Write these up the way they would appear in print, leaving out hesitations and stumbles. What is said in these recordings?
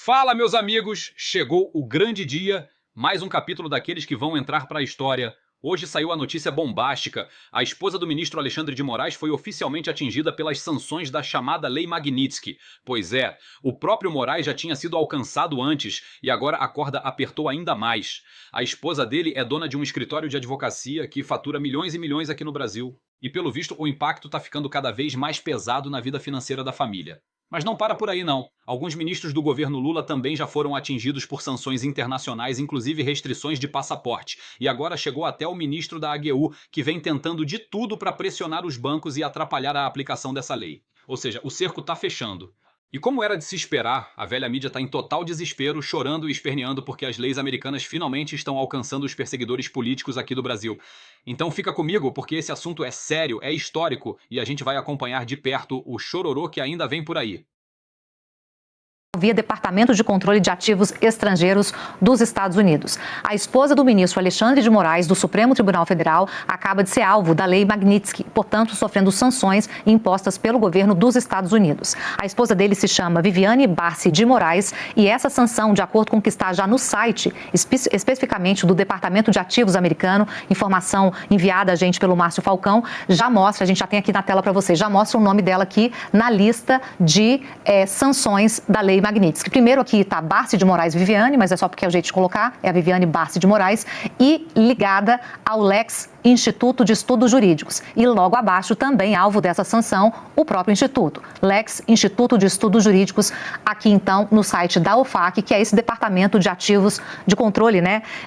Fala, meus amigos! Chegou o grande dia, mais um capítulo daqueles que vão entrar para a história. Hoje saiu a notícia bombástica. A esposa do ministro Alexandre de Moraes foi oficialmente atingida pelas sanções da chamada Lei Magnitsky. Pois é, o próprio Moraes já tinha sido alcançado antes e agora a corda apertou ainda mais. A esposa dele é dona de um escritório de advocacia que fatura milhões e milhões aqui no Brasil. E pelo visto o impacto está ficando cada vez mais pesado na vida financeira da família. Mas não para por aí não. Alguns ministros do governo Lula também já foram atingidos por sanções internacionais, inclusive restrições de passaporte. E agora chegou até o ministro da AGU, que vem tentando de tudo para pressionar os bancos e atrapalhar a aplicação dessa lei. Ou seja, o cerco está fechando. E como era de se esperar, a velha mídia está em total desespero, chorando e esperneando porque as leis americanas finalmente estão alcançando os perseguidores políticos aqui do Brasil. Então fica comigo, porque esse assunto é sério, é histórico, e a gente vai acompanhar de perto o chororô que ainda vem por aí. Via Departamento de Controle de Ativos Estrangeiros dos Estados Unidos. A esposa do ministro Alexandre de Moraes, do Supremo Tribunal Federal, acaba de ser alvo da Lei Magnitsky, portanto, sofrendo sanções impostas pelo governo dos Estados Unidos. A esposa dele se chama Viviane Barsi de Moraes e essa sanção, de acordo com o que está já no site, especificamente do Departamento de Ativos americano, informação enviada a gente pelo Márcio Falcão, já mostra, a gente já tem aqui na tela para vocês, já mostra o nome dela aqui na lista de sanções da Lei Magnitsky. Primeiro aqui está Barsi de Moraes Viviane, mas é só porque é o jeito de colocar, é a Viviane Barsi de Moraes, e ligada ao Lex Instituto de Estudos Jurídicos. E logo abaixo também, alvo dessa sanção, o próprio Instituto, Lex Instituto de Estudos Jurídicos, aqui então no site da OFAC, que é esse departamento de ativos, de controle,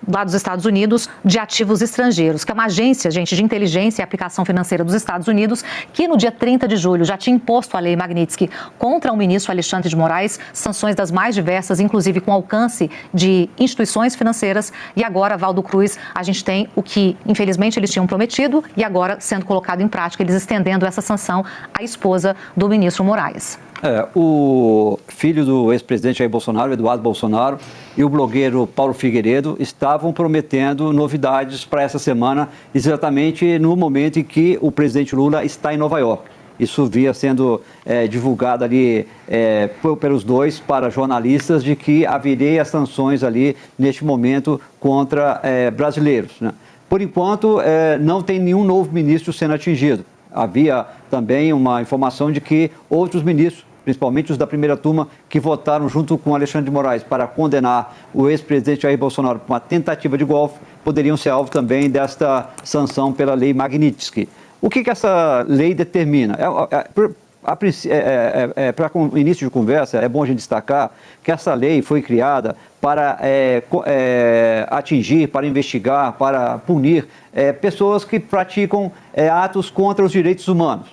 lá dos Estados Unidos, de ativos estrangeiros, que é uma agência, gente, de inteligência e aplicação financeira dos Estados Unidos, que no dia 30 de julho já tinha imposto a Lei Magnitsky contra o ministro Alexandre de Moraes, sanções das mais diversas, inclusive com alcance de instituições financeiras, e agora, Valdo Cruz, a gente tem o que, infelizmente, eles tinham prometido e agora sendo colocado em prática, eles estendendo essa sanção à esposa do ministro Moraes. O filho do ex-presidente Jair Bolsonaro, Eduardo Bolsonaro, e o blogueiro Paulo Figueiredo estavam prometendo novidades para essa semana, exatamente no momento em que o presidente Lula está em Nova York. Isso via sendo divulgado ali pelos dois para jornalistas de que haveria sanções ali neste momento contra brasileiros, né? Por enquanto, não tem nenhum novo ministro sendo atingido. Havia também uma informação de que outros ministros, principalmente os da primeira turma, que votaram junto com Alexandre de Moraes para condenar o ex-presidente Jair Bolsonaro por uma tentativa de golpe, poderiam ser alvo também desta sanção pela Lei Magnitsky. O que essa lei determina? Para início de conversa, é bom a gente destacar que essa lei foi criada para atingir, para investigar, para punir pessoas que praticam atos contra os direitos humanos,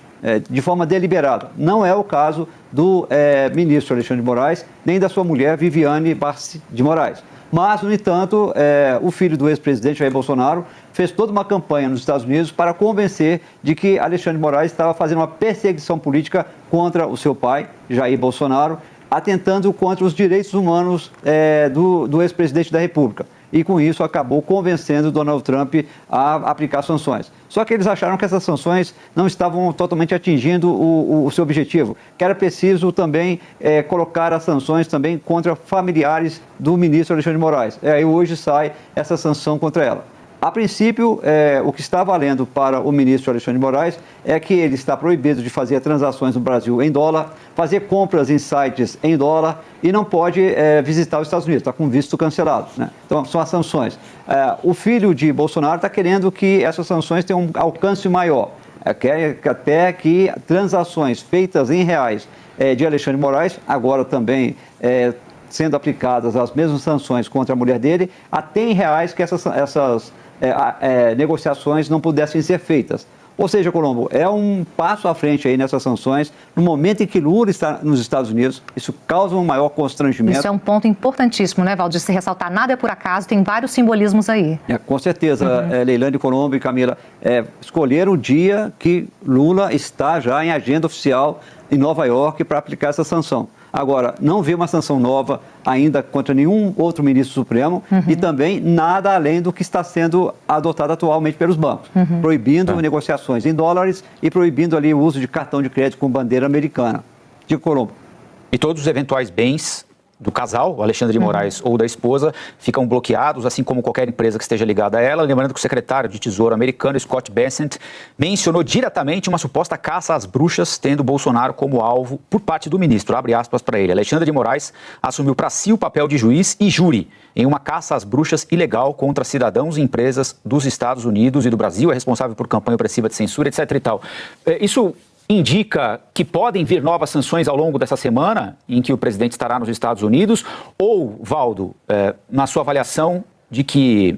de forma deliberada. Não é o caso do ministro Alexandre de Moraes, nem da sua mulher, Viviane Barsi de Moraes. Mas, no entanto, o filho do ex-presidente Jair Bolsonaro fez toda uma campanha nos Estados Unidos para convencer de que Alexandre de Moraes estava fazendo uma perseguição política contra o seu pai, Jair Bolsonaro, atentando contra os direitos humanos do ex-presidente da República. E, com isso, acabou convencendo Donald Trump a aplicar sanções. Só que eles acharam que essas sanções não estavam totalmente atingindo o seu objetivo, que era preciso também colocar as sanções também contra familiares do ministro Alexandre de Moraes. E hoje sai essa sanção contra ela. A princípio, o que está valendo para o ministro Alexandre de Moraes é que ele está proibido de fazer transações no Brasil em dólar, fazer compras em sites em dólar e não pode visitar os Estados Unidos, está com visto cancelado, né? Então, são as sanções. O filho de Bolsonaro está querendo que essas sanções tenham um alcance maior, quer até que transações feitas em reais de Alexandre de Moraes, agora também sendo aplicadas as mesmas sanções contra a mulher dele, até em reais que essas negociações não pudessem ser feitas. Ou seja, Colombo, é um passo à frente aí nessas sanções, no momento em que Lula está nos Estados Unidos, isso causa um maior constrangimento. Isso é um ponto importantíssimo, né, Valdir? Se ressaltar, nada é por acaso, tem vários simbolismos aí. Com certeza, Leilane, Colombo e Camila, escolheram o dia que Lula está já em agenda oficial em Nova York para aplicar essa sanção. Agora, não vê uma sanção nova ainda contra nenhum outro ministro supremo e também nada além do que está sendo adotado atualmente pelos bancos, proibindo negociações em dólares e proibindo ali o uso de cartão de crédito com bandeira americana. De Colombo. E todos os eventuais bens do casal, o Alexandre de Moraes ou da esposa, ficam bloqueados, assim como qualquer empresa que esteja ligada a ela. Lembrando que o secretário de Tesouro americano, Scott Bessent, mencionou diretamente uma suposta caça às bruxas, tendo Bolsonaro como alvo por parte do ministro. Abre aspas para ele. Alexandre de Moraes assumiu para si o papel de juiz e júri em uma caça às bruxas ilegal contra cidadãos e empresas dos Estados Unidos e do Brasil. É responsável por campanha opressiva de censura, etc. e tal. Isso indica que podem vir novas sanções ao longo dessa semana, em que o presidente estará nos Estados Unidos? Ou, Valdo, na sua avaliação de que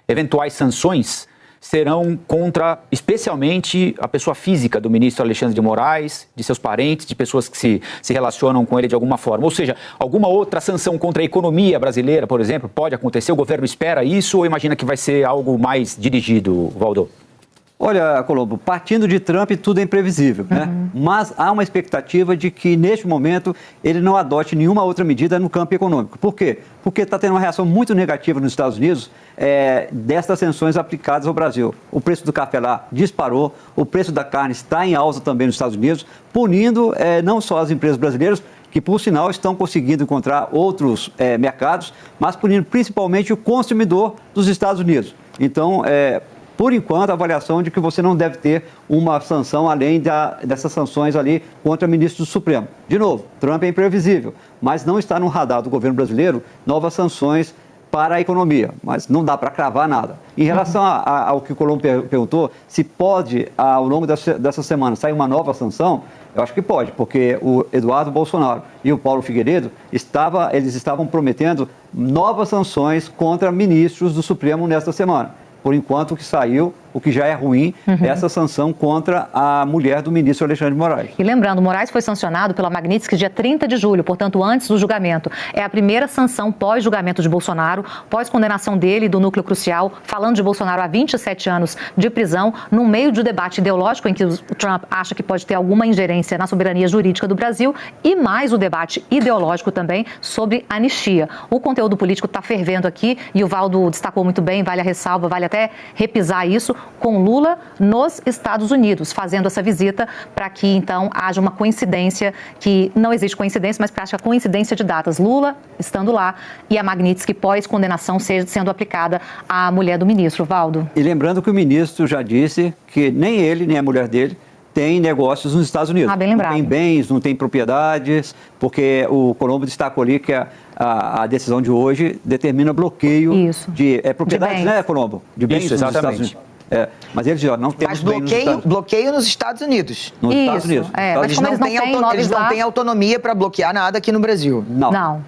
eventuais sanções serão contra, especialmente, a pessoa física do ministro Alexandre de Moraes, de seus parentes, de pessoas que se relacionam com ele de alguma forma? Ou seja, alguma outra sanção contra a economia brasileira, por exemplo, pode acontecer? O governo espera isso ou imagina que vai ser algo mais dirigido, Valdo? Olha, Colombo, partindo de Trump, tudo é imprevisível, né? Mas há uma expectativa de que, neste momento, ele não adote nenhuma outra medida no campo econômico. Por quê? Porque está tendo uma reação muito negativa nos Estados Unidos destas sanções aplicadas ao Brasil. O preço do café lá disparou, o preço da carne está em alta também nos Estados Unidos, punindo não só as empresas brasileiras, que, por sinal, estão conseguindo encontrar outros mercados, mas punindo principalmente o consumidor dos Estados Unidos. Então, por enquanto, a avaliação de que você não deve ter uma sanção além dessas sanções ali contra ministros do Supremo. De novo, Trump é imprevisível, mas não está no radar do governo brasileiro novas sanções para a economia, mas não dá para cravar nada. Em relação ao que o Colombo perguntou, se pode, ao longo dessa semana, sair uma nova sanção, eu acho que pode, porque o Eduardo Bolsonaro e o Paulo Figueiredo eles estavam prometendo novas sanções contra ministros do Supremo nesta semana. Por enquanto, o que saiu, o que já é ruim, é essa sanção contra a mulher do ministro Alexandre de Moraes. E lembrando, Moraes foi sancionado pela Magnitsky dia 30 de julho, portanto, antes do julgamento. É a primeira sanção pós-julgamento de Bolsonaro, pós-condenação dele e do núcleo crucial, falando de Bolsonaro há 27 anos de prisão, no meio de um debate ideológico em que o Trump acha que pode ter alguma ingerência na soberania jurídica do Brasil e mais o debate ideológico também sobre anistia. O conteúdo político está fervendo aqui e o Valdo destacou muito bem, vale a ressalva, vale até repisar isso, com Lula nos Estados Unidos, fazendo essa visita para que, então, haja uma coincidência, que não existe coincidência, mas para a coincidência de datas. Lula estando lá e a Magnitsky pós-condenação sendo aplicada à mulher do ministro, Valdo. E lembrando que o ministro já disse que nem ele, nem a mulher dele, tem negócios nos Estados Unidos. Bem lembrado. Não tem bens, não tem propriedades, porque o Colombo destacou ali que a decisão de hoje determina bloqueio de propriedades, de né, Colombo? De bens Isso, exatamente. nos Estados Unidos. Mas eles dizem, não temos bloqueio nos Estados Unidos. Nos Estados Unidos. Eles não têm autonomia para bloquear nada aqui no Brasil. Não.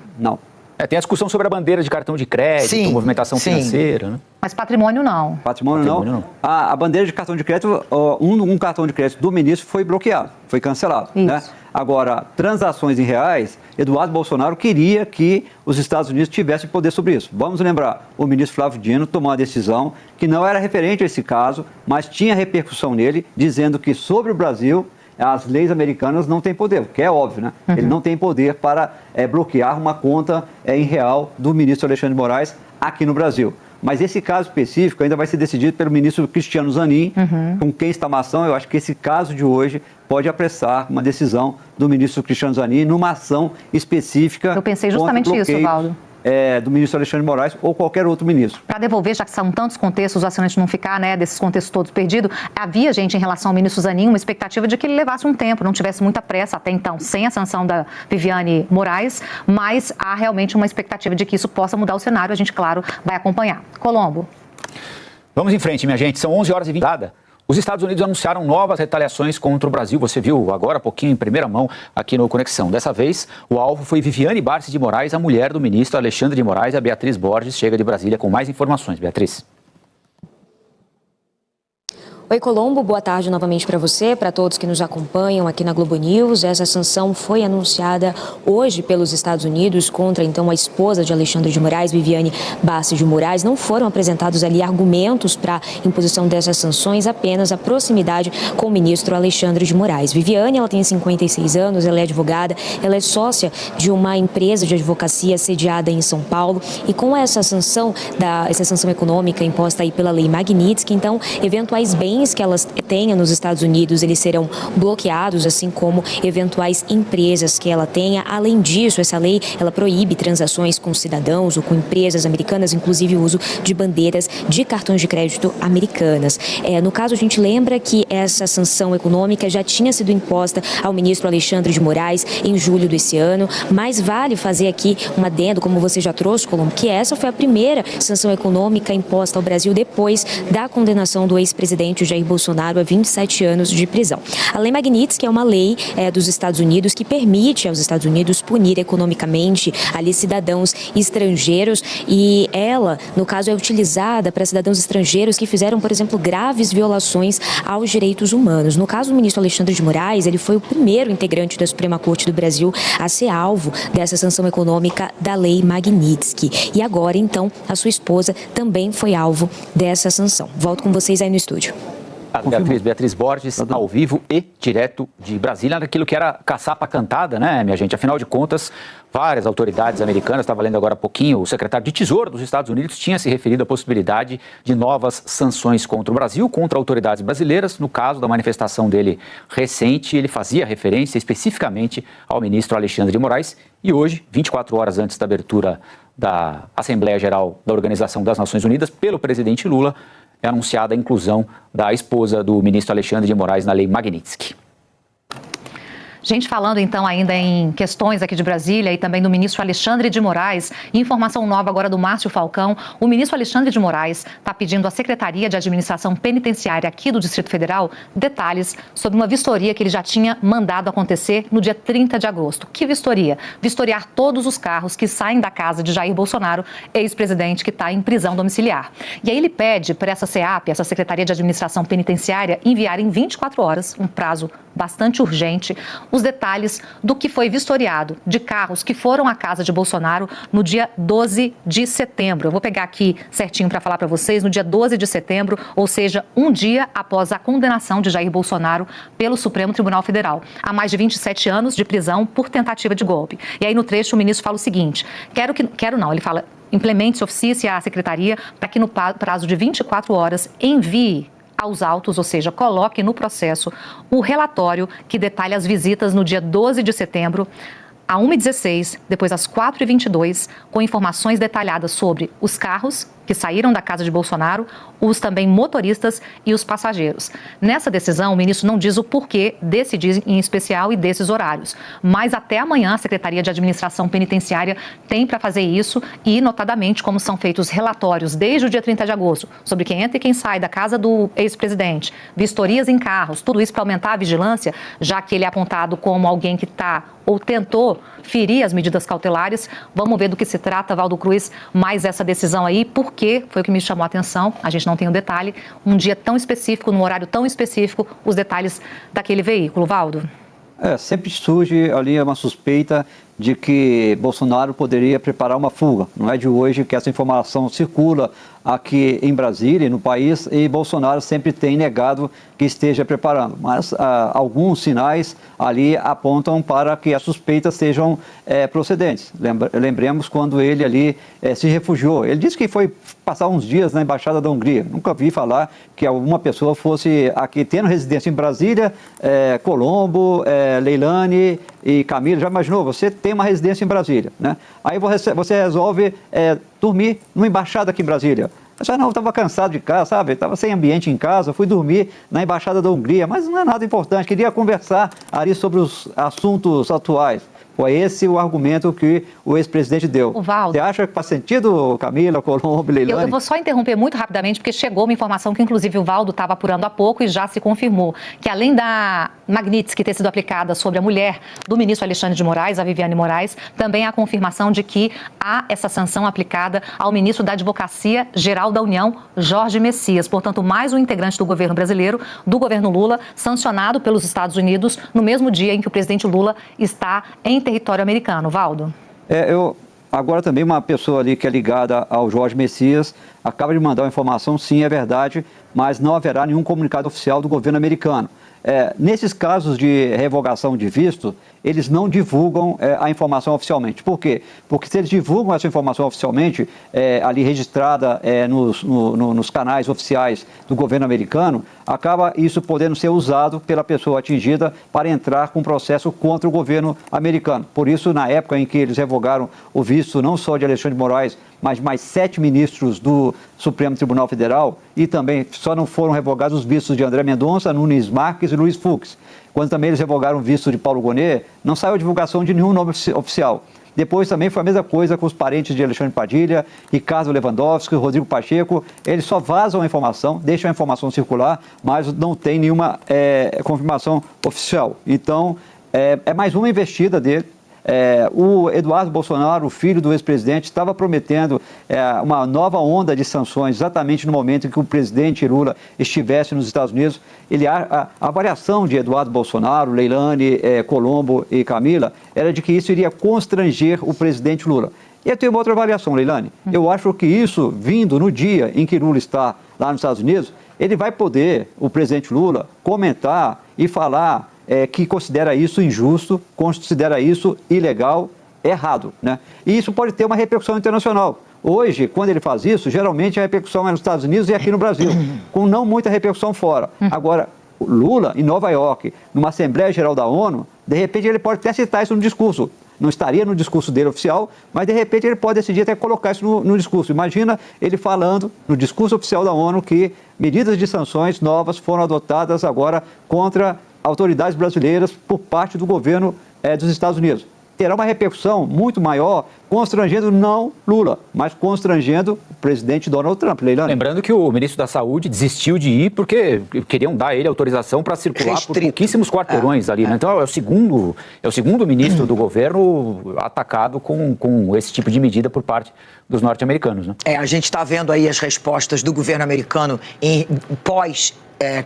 Tem a discussão sobre a bandeira de cartão de crédito, movimentação financeira, né? Mas patrimônio não. Patrimônio não. A bandeira de cartão de crédito, um cartão de crédito do ministro foi bloqueado, foi cancelado. Né? Agora, transações em reais, Eduardo Bolsonaro queria que os Estados Unidos tivessem poder sobre isso. Vamos lembrar, o ministro Flávio Dino tomou uma decisão que não era referente a esse caso, mas tinha repercussão nele, dizendo que sobre o Brasil as leis americanas não têm poder, o que é óbvio, né? Ele não tem poder para bloquear uma conta em real do ministro Alexandre de Moraes aqui no Brasil. Mas esse caso específico ainda vai ser decidido pelo ministro Cristiano Zanin, com quem está uma ação. Eu acho que esse caso de hoje pode apressar uma decisão do ministro Cristiano Zanin numa ação específica. Eu pensei justamente isso, Valdo. Do ministro Alexandre de Moraes ou qualquer outro ministro. Para devolver, já que são tantos contextos, o assinante não ficar, desses contextos todos perdidos, havia, gente, em relação ao ministro Zanin, uma expectativa de que ele levasse um tempo, não tivesse muita pressa até então, sem a sanção da Viviane Moraes, mas há realmente uma expectativa de que isso possa mudar o cenário. A gente, claro, vai acompanhar. Colombo. Vamos em frente, minha gente. São 11h20. Os Estados Unidos anunciaram novas retaliações contra o Brasil. Você viu agora há pouquinho, em primeira mão, aqui no Conexão. Dessa vez, o alvo foi Viviane Barces de Moraes, a mulher do ministro Alexandre de Moraes. A Beatriz Borges chega de Brasília com mais informações. Beatriz. Oi, Colombo, boa tarde novamente para você, para todos que nos acompanham aqui na Globo News. Essa sanção foi anunciada hoje pelos Estados Unidos contra, então, a esposa de Alexandre de Moraes, Viviane Barces de Moraes. Não foram apresentados ali argumentos para imposição dessas sanções, apenas a proximidade com o ministro Alexandre de Moraes. Viviane, ela tem 56 anos, ela é advogada, ela é sócia de uma empresa de advocacia sediada em São Paulo. E com essa sanção econômica imposta aí pela lei Magnitsky, então, eventuais bens bens que elas tenham nos Estados Unidos, eles serão bloqueados, assim como eventuais empresas que ela tenha. Além disso, essa lei, ela proíbe transações com cidadãos ou com empresas americanas, inclusive o uso de bandeiras de cartões de crédito americanas. No caso, a gente lembra que essa sanção econômica já tinha sido imposta ao ministro Alexandre de Moraes em julho desse ano, mas vale fazer aqui um adendo, como você já trouxe, Colombo, que essa foi a primeira sanção econômica imposta ao Brasil depois da condenação do ex-presidente Jair Bolsonaro a 27 anos de prisão. A Lei Magnitsky é uma lei dos Estados Unidos que permite aos Estados Unidos punir economicamente ali cidadãos estrangeiros, e ela, no caso, é utilizada para cidadãos estrangeiros que fizeram, por exemplo, graves violações aos direitos humanos. No caso do ministro Alexandre de Moraes, ele foi o primeiro integrante da Suprema Corte do Brasil a ser alvo dessa sanção econômica da Lei Magnitsky. E agora, então, a sua esposa também foi alvo dessa sanção. Volto com vocês aí no estúdio. Beatriz Borges, ao vivo e direto de Brasília, naquilo que era caçapa cantada, né, minha gente? Afinal de contas, várias autoridades americanas, estava lendo agora há pouquinho, o secretário de Tesouro dos Estados Unidos tinha se referido à possibilidade de novas sanções contra o Brasil, contra autoridades brasileiras. No caso da manifestação dele recente, ele fazia referência especificamente ao ministro Alexandre de Moraes. E hoje, 24 horas antes da abertura da Assembleia Geral da Organização das Nações Unidas, pelo presidente Lula, é anunciada a inclusão da esposa do ministro Alexandre de Moraes na Lei Magnitsky. Gente, falando então ainda em questões aqui de Brasília e também do ministro Alexandre de Moraes, informação nova agora do Márcio Falcão. O ministro Alexandre de Moraes está pedindo à Secretaria de Administração Penitenciária aqui do Distrito Federal detalhes sobre uma vistoria que ele já tinha mandado acontecer no dia 30 de agosto. Que vistoria? Vistoriar todos os carros que saem da casa de Jair Bolsonaro, ex-presidente que está em prisão domiciliar. E aí ele pede para essa SEAP, essa Secretaria de Administração Penitenciária, enviar em 24 horas, um prazo bastante urgente, os detalhes do que foi vistoriado de carros que foram à casa de Bolsonaro no dia 12 de setembro. Eu vou pegar aqui certinho para falar para vocês, no dia 12 de setembro, ou seja, um dia após a condenação de Jair Bolsonaro pelo Supremo Tribunal Federal, a mais de 27 anos de prisão por tentativa de golpe. E aí no trecho o ministro fala o seguinte, ele fala, implemente-se ofício à secretaria para que no prazo de 24 horas envie aos autos, ou seja, coloque no processo o relatório que detalha as visitas no dia 12 de setembro, a 1h16, depois às 4h22, com informações detalhadas sobre os carros que saíram da casa de Bolsonaro, os também motoristas e os passageiros. Nessa decisão, o ministro não diz o porquê desse dia em especial e desses horários, mas até amanhã a Secretaria de Administração Penitenciária tem para fazer isso e, notadamente, como são feitos relatórios desde o dia 30 de agosto sobre quem entra e quem sai da casa do ex-presidente, vistorias em carros, tudo isso para aumentar a vigilância, já que ele é apontado como alguém que está ou tentou ferir as medidas cautelares. Vamos ver do que se trata, Valdo Cruz, mais essa decisão aí, porque foi o que me chamou a atenção, a gente não tem o detalhe, um dia tão específico, num horário tão específico, os detalhes daquele veículo, Valdo. Sempre surge ali uma suspeita de que Bolsonaro poderia preparar uma fuga. Não é de hoje que essa informação circula aqui em Brasília, no país, e Bolsonaro sempre tem negado que esteja preparando. Mas alguns sinais ali apontam para que as suspeitas sejam procedentes. Lembremos quando ele ali se refugiou. Ele disse que foi passar uns dias na Embaixada da Hungria. Nunca vi falar que alguma pessoa fosse aqui tendo residência em Brasília, Colombo, Leilani e Camila. Já imaginou? Você tem uma residência em Brasília, né? Aí você resolve dormir numa embaixada aqui em Brasília. Eu não, estava cansado de casa, sabe? Estava sem ambiente em casa, fui dormir na Embaixada da Hungria, mas não é nada importante, queria conversar ali sobre os assuntos atuais. Foi esse o argumento que o ex-presidente deu. Você acha que faz sentido, Camila, Colombo, Leilani? Eu vou só interromper muito rapidamente, porque chegou uma informação que, inclusive, o Valdo estava apurando há pouco e já se confirmou, que além da Magnitsky ter sido aplicada sobre a mulher do ministro Alexandre de Moraes, a Viviane Moraes, também há a confirmação de que há essa sanção aplicada ao ministro da Advocacia Geral da União, Jorge Messias. Portanto, mais um integrante do governo brasileiro, do governo Lula, sancionado pelos Estados Unidos no mesmo dia em que o presidente Lula está em território americano. Valdo? Agora também uma pessoa ali que é ligada ao Jorge Messias acaba de mandar uma informação, sim, é verdade, mas não haverá nenhum comunicado oficial do governo americano. Nesses casos de revogação de visto, eles não divulgam a informação oficialmente. Por quê? Porque se eles divulgam essa informação oficialmente, ali registrada nos canais oficiais do governo americano, acaba isso podendo ser usado pela pessoa atingida para entrar com um processo contra o governo americano. Por isso, na época em que eles revogaram o visto não só de Alexandre de Moraes, mas mais 7 ministros do Supremo Tribunal Federal, e também só não foram revogados os vistos de André Mendonça, Nunes Marques e Luiz Fux. Quando também eles revogaram o visto de Paulo Gonet, não saiu a divulgação de nenhum nome oficial. Depois também foi a mesma coisa com os parentes de Alexandre Padilha, Ricardo Lewandowski, Rodrigo Pacheco. Eles só vazam a informação, deixam a informação circular, mas não tem nenhuma confirmação oficial. Então, é mais uma investida dele. O Eduardo Bolsonaro, o filho do ex-presidente, estava prometendo uma nova onda de sanções exatamente no momento em que o presidente Lula estivesse nos Estados Unidos. A avaliação de Eduardo Bolsonaro, Leilani, Colombo e Camila era de que isso iria constranger o presidente Lula. E eu tenho uma outra avaliação, Leilani. Eu acho que isso, vindo no dia em que Lula está lá nos Estados Unidos, ele vai poder, o presidente Lula, comentar e falar que considera isso injusto, considera isso ilegal, errado, né? E isso pode ter uma repercussão internacional. Hoje, quando ele faz isso, geralmente a repercussão é nos Estados Unidos e aqui no Brasil, com não muita repercussão fora. Agora, Lula, em Nova York, numa Assembleia Geral da ONU, de repente ele pode até citar isso no discurso. Não estaria no discurso dele oficial, mas de repente ele pode decidir até colocar isso no discurso. Imagina ele falando no discurso oficial da ONU que medidas de sanções novas foram adotadas agora contra autoridades brasileiras por parte do governo dos Estados Unidos. Terá uma repercussão muito maior, constrangendo não Lula, mas constrangendo o presidente Donald Trump. Leilani. Lembrando que o ministro da Saúde desistiu de ir porque queriam dar a ele autorização para circular por pouquíssimos quarteirões ali, né? Então é o segundo ministro do governo atacado com esse tipo de medida por parte dos norte-americanos, né? A gente está vendo aí as respostas do governo americano pós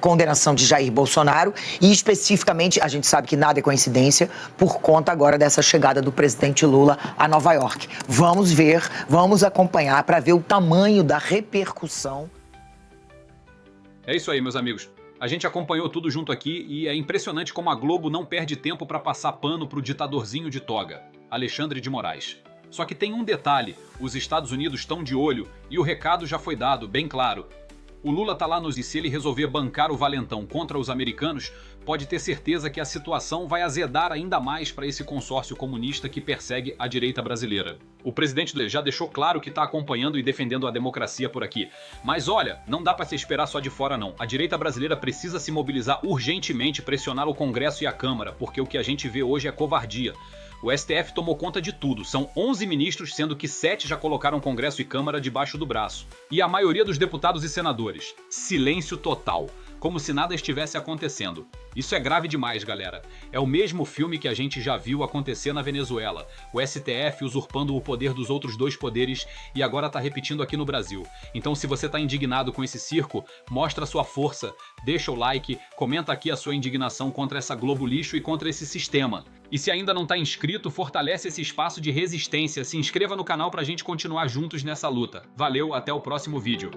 condenação de Jair Bolsonaro e especificamente, a gente sabe que nada é coincidência, por conta agora dessa chegada do presidente Lula a Nova York. Vamos ver, vamos acompanhar para ver o tamanho da repercussão. É isso aí, meus amigos. A gente acompanhou tudo junto aqui e é impressionante como a Globo não perde tempo para passar pano pro ditadorzinho de toga, Alexandre de Moraes. Só que tem um detalhe, os Estados Unidos estão de olho e o recado já foi dado, bem claro. O Lula tá lá e se ele resolver bancar o valentão contra os americanos, pode ter certeza que a situação vai azedar ainda mais para esse consórcio comunista que persegue a direita brasileira. O presidente já deixou claro que está acompanhando e defendendo a democracia por aqui. Mas olha, não dá para se esperar só de fora não. A direita brasileira precisa se mobilizar urgentemente, pressionar o Congresso e a Câmara, porque o que a gente vê hoje é covardia. O STF tomou conta de tudo, são 11 ministros, sendo que 7 já colocaram Congresso e Câmara debaixo do braço. E a maioria dos deputados e senadores. Silêncio total, como se nada estivesse acontecendo. Isso é grave demais, galera. É o mesmo filme que a gente já viu acontecer na Venezuela. O STF usurpando o poder dos outros dois poderes e agora tá repetindo aqui no Brasil. Então se você tá indignado com esse circo, mostra sua força, deixa o like, comenta aqui a sua indignação contra essa Globo lixo e contra esse sistema. E se ainda não tá inscrito, fortalece esse espaço de resistência, se inscreva no canal pra gente continuar juntos nessa luta. Valeu, até o próximo vídeo.